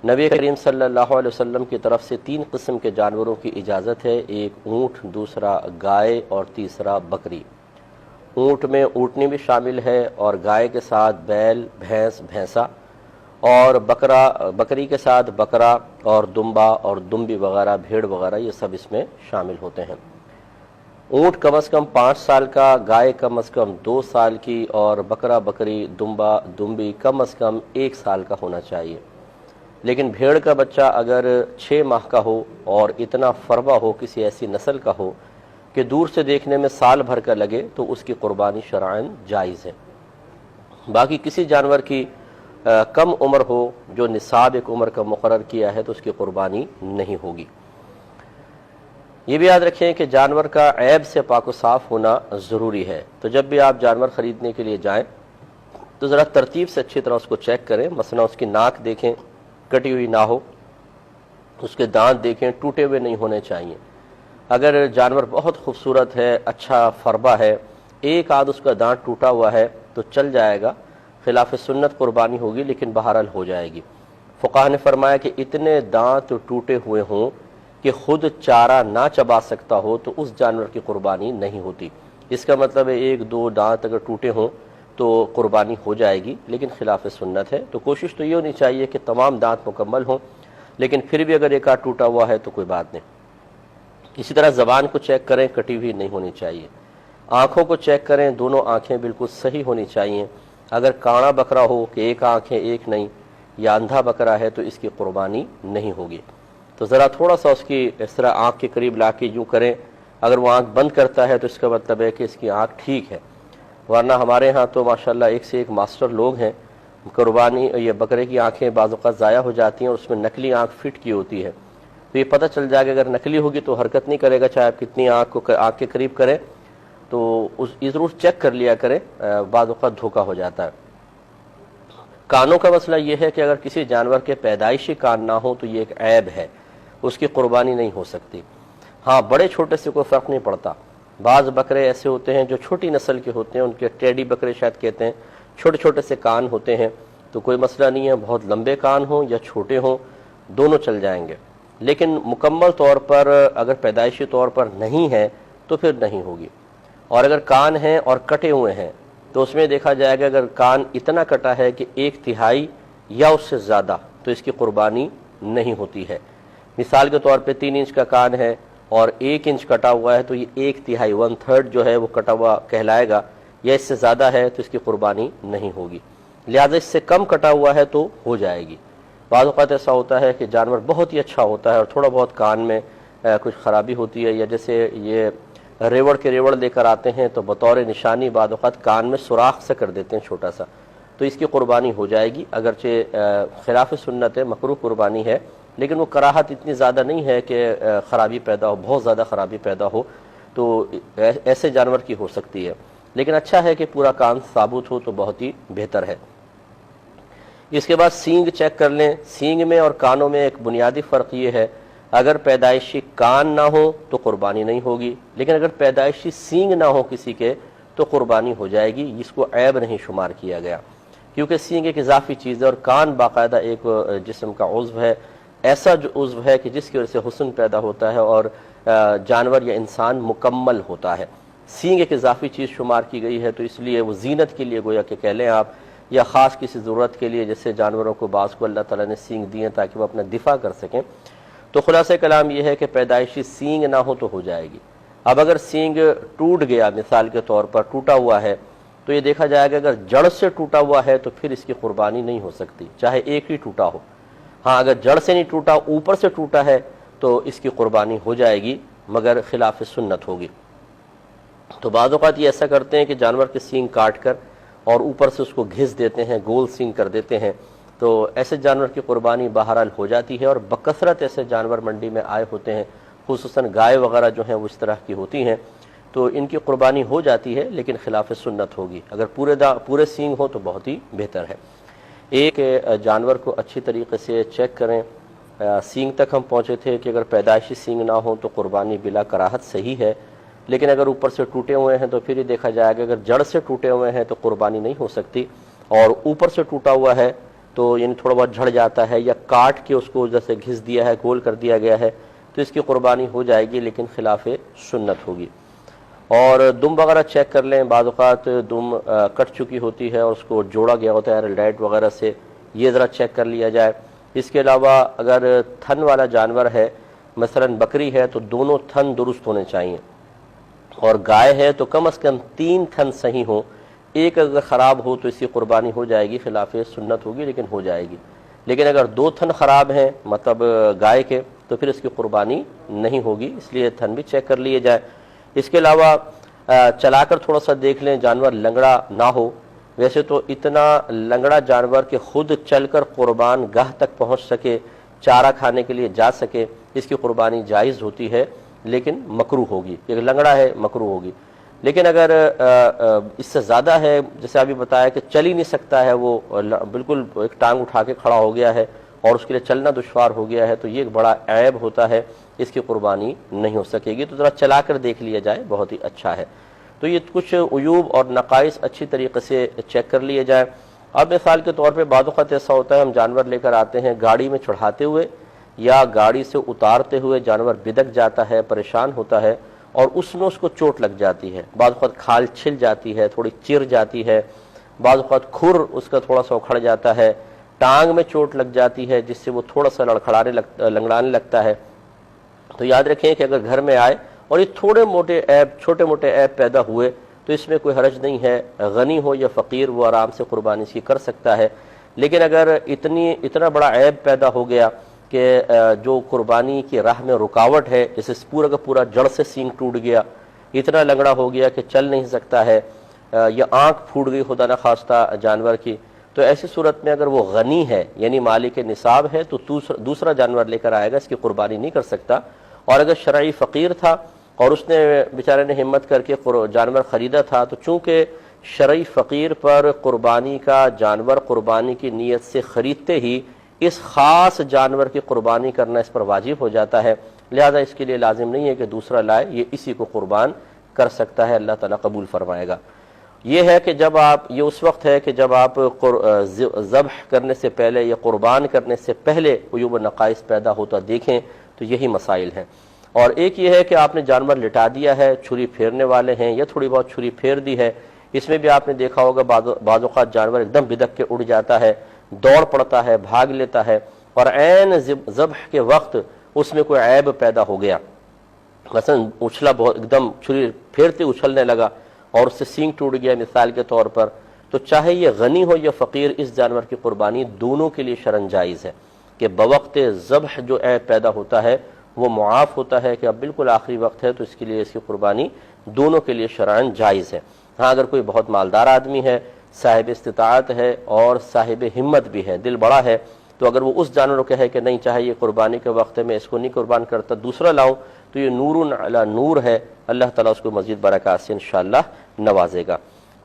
نبی کریم صلی اللہ علیہ وسلم کی طرف سے 3 قسم کے جانوروں کی اجازت ہے، ایک اونٹ، دوسرا گائے اور تیسرا بکری۔ اونٹ میں اونٹنی بھی شامل ہے اور گائے کے ساتھ بیل، بھینس، بھینسا، اور بکری کے ساتھ بکرا اور دمبا اور دمبی وغیرہ، بھیڑ وغیرہ، یہ سب اس میں شامل ہوتے ہیں۔ اونٹ کم از کم 5 سال کا، گائے کم از کم 2 سال کی، اور بکرا، بکری، دمبا، دمبی کم از کم 1 سال کا ہونا چاہیے۔ لیکن بھیڑ کا بچہ اگر 6 ماہ کا ہو اور اتنا فربا ہو، کسی ایسی نسل کا ہو کہ دور سے دیکھنے میں سال بھر کا لگے، تو اس کی قربانی شرعاً جائز ہے۔ باقی کسی جانور کی کم عمر ہو، جو نصاب ایک عمر کا مقرر کیا ہے، تو اس کی قربانی نہیں ہوگی۔ یہ بھی یاد رکھیں کہ جانور کا عیب سے پاک و صاف ہونا ضروری ہے، تو جب بھی آپ جانور خریدنے کے لیے جائیں تو ذرا ترتیب سے اچھی طرح اس کو چیک کریں۔ مثلا اس کی ناک دیکھیں، کٹی ہوئی نہ ہو، اس کے دانت دیکھیں، ٹوٹے ہوئے نہیں ہونے چاہیے۔ اگر جانور بہت خوبصورت ہے، اچھا فربا ہے، ایک آدھ اس کا دانت ٹوٹا ہوا ہے تو چل جائے گا، خلاف سنت قربانی ہوگی لیکن بہرحال ہو جائے گی۔ فقہا نے فرمایا کہ اتنے دانت ٹوٹے ہوئے ہوں کہ خود چارہ نہ چبا سکتا ہو تو اس جانور کی قربانی نہیں ہوتی۔ اس کا مطلب ہے 1-2 دانت اگر ٹوٹے ہوں تو قربانی ہو جائے گی، لیکن خلاف سنت ہے۔ تو کوشش تو یہ ہونی چاہیے کہ تمام دانت مکمل ہوں، لیکن پھر بھی اگر ایک آدھ ٹوٹا ہوا ہے تو کوئی بات نہیں۔ اسی طرح زبان کو چیک کریں، کٹی ہوئی نہیں ہونی چاہیے۔ آنکھوں کو چیک کریں، دونوں آنکھیں بالکل صحیح ہونی چاہیے۔ اگر کانا بکرا ہو کہ ایک آنکھ ہے ایک نہیں، یا اندھا بکرا ہے، تو اس کی قربانی نہیں ہوگی۔ تو ذرا تھوڑا سا اس کی اس طرح آنکھ کے قریب لا کے یوں کریں، اگر وہ آنکھ بند کرتا ہے تو اس کا مطلب ہے کہ اس کی آنکھ ٹھیک ہے، ورنہ ہمارے ہاں تو ماشاءاللہ ایک سے ایک ماسٹر لوگ ہیں، قربانی یہ بکرے کی آنکھیں بعض اوقات ضائع ہو جاتی ہیں اور اس میں نکلی آنکھ فٹ کی ہوتی ہے، تو یہ پتہ چل جائے گا اگر نکلی ہوگی تو حرکت نہیں کرے گا، چاہے آپ کتنی آنکھ کے قریب کریں، تو یہ ضرور چیک کر لیا کریں، بعض اوقات دھوکہ ہو جاتا ہے۔ کانوں کا مسئلہ یہ ہے کہ اگر کسی جانور کے پیدائشی کان نہ ہو تو یہ ایک عیب ہے، اس کی قربانی نہیں ہو سکتی۔ ہاں، بڑے چھوٹے سے کوئی فرق نہیں پڑتا۔ بعض بکرے ایسے ہوتے ہیں جو چھوٹی نسل کے ہوتے ہیں، ان کے ٹیڈی بکرے شاید کہتے ہیں، چھوٹے چھوٹے سے کان ہوتے ہیں، تو کوئی مسئلہ نہیں ہے، بہت لمبے کان ہوں یا چھوٹے ہوں، دونوں چل جائیں گے۔ لیکن مکمل طور پر اگر پیدائشی طور پر نہیں ہے تو پھر نہیں ہوگی۔ اور اگر کان ہیں اور کٹے ہوئے ہیں تو اس میں دیکھا جائے گا اگر کان اتنا کٹا ہے کہ 1/3 یا اس سے زیادہ، تو اس کی قربانی نہیں ہوتی ہے۔ مثال کے طور پہ 3 انچ کا کان ہے اور 1 انچ کٹا ہوا ہے تو یہ 1/3 1/3 جو ہے وہ کٹا ہوا کہلائے گا، یا اس سے زیادہ ہے تو اس کی قربانی نہیں ہوگی۔ لہذا اس سے کم کٹا ہوا ہے تو ہو جائے گی۔ بعض اوقات ایسا ہوتا ہے کہ جانور بہت ہی اچھا ہوتا ہے اور تھوڑا بہت کان میں کچھ خرابی ہوتی ہے، یا جیسے یہ ریوڑ کے ریوڑ لے کر آتے ہیں تو بطور نشانی بعض اوقات کان میں سوراخ سے کر دیتے ہیں چھوٹا سا، تو اس کی قربانی ہو جائے گی، اگرچہ خلاف سنت ہے، مکروہ قربانی ہے، لیکن وہ کراہت اتنی زیادہ نہیں ہے کہ خرابی پیدا ہو، بہت زیادہ خرابی پیدا ہو، تو ایسے جانور کی ہو سکتی ہے۔ لیکن اچھا ہے کہ پورا کان ثابت ہو تو بہت ہی بہتر ہے۔ اس کے بعد سینگ چیک کر لیں۔ سینگ میں اور کانوں میں ایک بنیادی فرق یہ ہے، اگر پیدائشی کان نہ ہو تو قربانی نہیں ہوگی، لیکن اگر پیدائشی سینگ نہ ہو کسی کے تو قربانی ہو جائے گی، اس کو عیب نہیں شمار کیا گیا، کیونکہ سینگ ایک اضافی چیز ہے اور کان باقاعدہ ایک جسم کا عضو ہے، ایسا جو عضو ہے کہ جس کی وجہ سے حسن پیدا ہوتا ہے اور جانور یا انسان مکمل ہوتا ہے۔ سینگ ایک اضافی چیز شمار کی گئی ہے، تو اس لیے وہ زینت کے لیے گویا کہ کہہ لیں آپ، یا خاص کسی ضرورت کے لیے، جیسے جانوروں کو بعض کو اللہ تعالیٰ نے سینگ دیے تاکہ وہ اپنا دفاع کر سکیں۔ تو خلاصہ کلام یہ ہے کہ پیدائشی سینگ نہ ہو تو ہو جائے گی۔ اب اگر سینگ ٹوٹ گیا، مثال کے طور پر ٹوٹا ہوا ہے، تو یہ دیکھا جائے گا اگر جڑ سے ٹوٹا ہوا ہے تو پھر اس کی قربانی نہیں ہو سکتی، چاہے ایک ہی ٹوٹا ہو۔ ہاں، اگر جڑ سے نہیں ٹوٹا، اوپر سے ٹوٹا ہے تو اس کی قربانی ہو جائے گی، مگر خلاف سنت ہوگی۔ تو بعض اوقات یہ ایسا کرتے ہیں کہ جانور کے سینگ کاٹ کر اور اوپر سے اس کو گھس دیتے ہیں، گول سینگ کر دیتے ہیں، تو ایسے جانور کی قربانی بہرحال ہو جاتی ہے، اور بکثرت ایسے جانور منڈی میں آئے ہوتے ہیں، خصوصاً گائے وغیرہ جو ہیں وہ اس طرح کی ہوتی ہیں، تو ان کی قربانی ہو جاتی ہے لیکن خلاف سنت ہوگی۔ اگر پورے سینگ ہو تو بہت ہی بہتر ہے۔ ایک جانور کو اچھی طریقے سے چیک کریں۔ سینگ تک ہم پہنچے تھے کہ اگر پیدائشی سینگ نہ ہو تو قربانی بلا کراہت صحیح ہے، لیکن اگر اوپر سے ٹوٹے ہوئے ہیں تو پھر یہ دیکھا جائے گا اگر جڑ سے ٹوٹے ہوئے ہیں تو قربانی نہیں ہو سکتی، اور اوپر سے ٹوٹا ہوا ہے تو یعنی تھوڑا بہت جھڑ جاتا ہے یا کاٹ کے اس کو جیسے گھس دیا ہے، گول کر دیا گیا ہے، تو اس کی قربانی ہو جائے گی، لیکن خلاف سنت ہوگی۔ اور دم وغیرہ چیک کر لیں، بعض اوقات دم کٹ چکی ہوتی ہے اور اس کو جوڑا گیا ہوتا ہے ڈائٹ وغیرہ سے، یہ ذرا چیک کر لیا جائے۔ اس کے علاوہ اگر تھن والا جانور ہے، مثلا بکری ہے، تو دونوں تھن درست ہونے چاہیے، اور گائے ہے تو کم از کم 3 تھن صحیح ہوں۔ ایک اگر خراب ہو تو اس کی قربانی ہو جائے گی، خلاف سنت ہوگی لیکن ہو جائے گی۔ لیکن اگر 2 تھن خراب ہیں مطلب گائے کے، تو پھر اس کی قربانی نہیں ہوگی، اس لیے تھن بھی چیک کر لیے جائے۔ اس کے علاوہ چلا کر تھوڑا سا دیکھ لیں جانور لنگڑا نہ ہو۔ ویسے تو اتنا لنگڑا جانور کہ خود چل کر قربان گاہ تک پہنچ سکے، چارہ کھانے کے لیے جا سکے، اس کی قربانی جائز ہوتی ہے، لیکن مکروہ ہوگی۔ یہ لنگڑا ہے، مکروہ ہوگی۔ لیکن اگر اس سے زیادہ ہے، جیسے ابھی بتایا کہ چل ہی نہیں سکتا ہے، وہ بالکل ایک ٹانگ اٹھا کے کھڑا ہو گیا ہے اور اس کے لیے چلنا دشوار ہو گیا ہے، تو یہ ایک بڑا عیب ہوتا ہے، اس کی قربانی نہیں ہو سکے گی۔ تو ذرا چلا کر دیکھ لیا جائے، بہت ہی اچھا ہے۔ تو یہ کچھ عیوب اور نقائص اچھی طریقے سے چیک کر لیے جائے۔ اب مثال کے طور پہ بعض اوقات ایسا ہوتا ہے، ہم جانور لے کر آتے ہیں، گاڑی میں چڑھاتے ہوئے یا گاڑی سے اتارتے ہوئے جانور بدک جاتا ہے، پریشان ہوتا ہے، اور اس میں اس کو چوٹ لگ جاتی ہے، بعض اوقات کھال چھل جاتی ہے، تھوڑی چر جاتی ہے، بعض اوقات کھر اس کا تھوڑا سا اکھڑ جاتا ہے، ٹانگ میں چوٹ لگ جاتی ہے جس سے وہ تھوڑا سا لنگڑانے لگتا ہے۔ تو یاد رکھیں کہ اگر گھر میں آئے اور یہ چھوٹے موٹے عیب پیدا ہوئے تو اس میں کوئی حرج نہیں ہے، غنی ہو یا فقیر وہ آرام سے قربانی اس کی کر سکتا ہے۔ لیکن اگر اتنا بڑا عیب پیدا ہو گیا کہ جو قربانی کی راہ میں رکاوٹ ہے، جیسے پورا کا پورا جڑ سے سینگ ٹوٹ گیا، اتنا لنگڑا ہو گیا کہ چل نہیں سکتا ہے، یا آنکھ پھوٹ گئی خدا نخواستہ جانور کی، تو ایسی صورت میں اگر وہ غنی ہے یعنی مالک نصاب ہے تو دوسرا جانور لے کر آئے گا، اس کی قربانی نہیں کر سکتا۔ اور اگر شرعی فقیر تھا اور اس نے بیچارے نے ہمت کر کے جانور خریدا تھا، تو چونکہ شرعی فقیر پر قربانی کا جانور قربانی کی نیت سے خریدتے ہی اس خاص جانور کی قربانی کرنا اس پر واجب ہو جاتا ہے، لہذا اس کے لیے لازم نہیں ہے کہ دوسرا لائے، یہ اسی کو قربان کر سکتا ہے، اللہ تعالیٰ قبول فرمائے گا۔ یہ ہے کہ جب آپ یہ اس وقت ہے کہ جب آپ ذبح کرنے سے پہلے یا قربان کرنے سے پہلے عیوب و نقائص پیدا ہوتا دیکھیں تو یہی مسائل ہیں۔ اور ایک یہ ہے کہ آپ نے جانور لٹا دیا ہے، چھری پھیرنے والے ہیں یا تھوڑی بہت چھری پھیر دی ہے، اس میں بھی آپ نے دیکھا ہوگا بعض اوقات جانور ایک دم بدک کے اڑ جاتا ہے، دوڑ پڑتا ہے، بھاگ لیتا ہے، اور عین ذبح کے وقت اس میں کوئی عیب پیدا ہو گیا، مثلا اچھلا بہت ایک دم چھری پھیرتے اچھلنے لگا اور اس سے سینگ ٹوٹ گیا مثال کے طور پر، تو چاہے یہ غنی ہو یا فقیر، اس جانور کی قربانی دونوں کے لیے شرعاً جائز ہے کہ بوقت ذبح جو عیب پیدا ہوتا ہے وہ معاف ہوتا ہے کہ اب بالکل آخری وقت ہے، تو اس کے لیے اس کی قربانی دونوں کے لیے شرعاً جائز ہے۔ ہاں اگر کوئی بہت مالدار آدمی ہے، صاحب استطاعت ہے اور صاحب ہمت بھی ہے، دل بڑا ہے، تو اگر وہ اس جانور کو کہے کہ نہیں چاہے یہ قربانی کے وقت میں اس کو نہیں قربان کرتا، دوسرا لاؤں، تو یہ نور علی نور ہے، اللہ تعالیٰ اس کو مزید برکات سے انشاءاللہ نوازے گا۔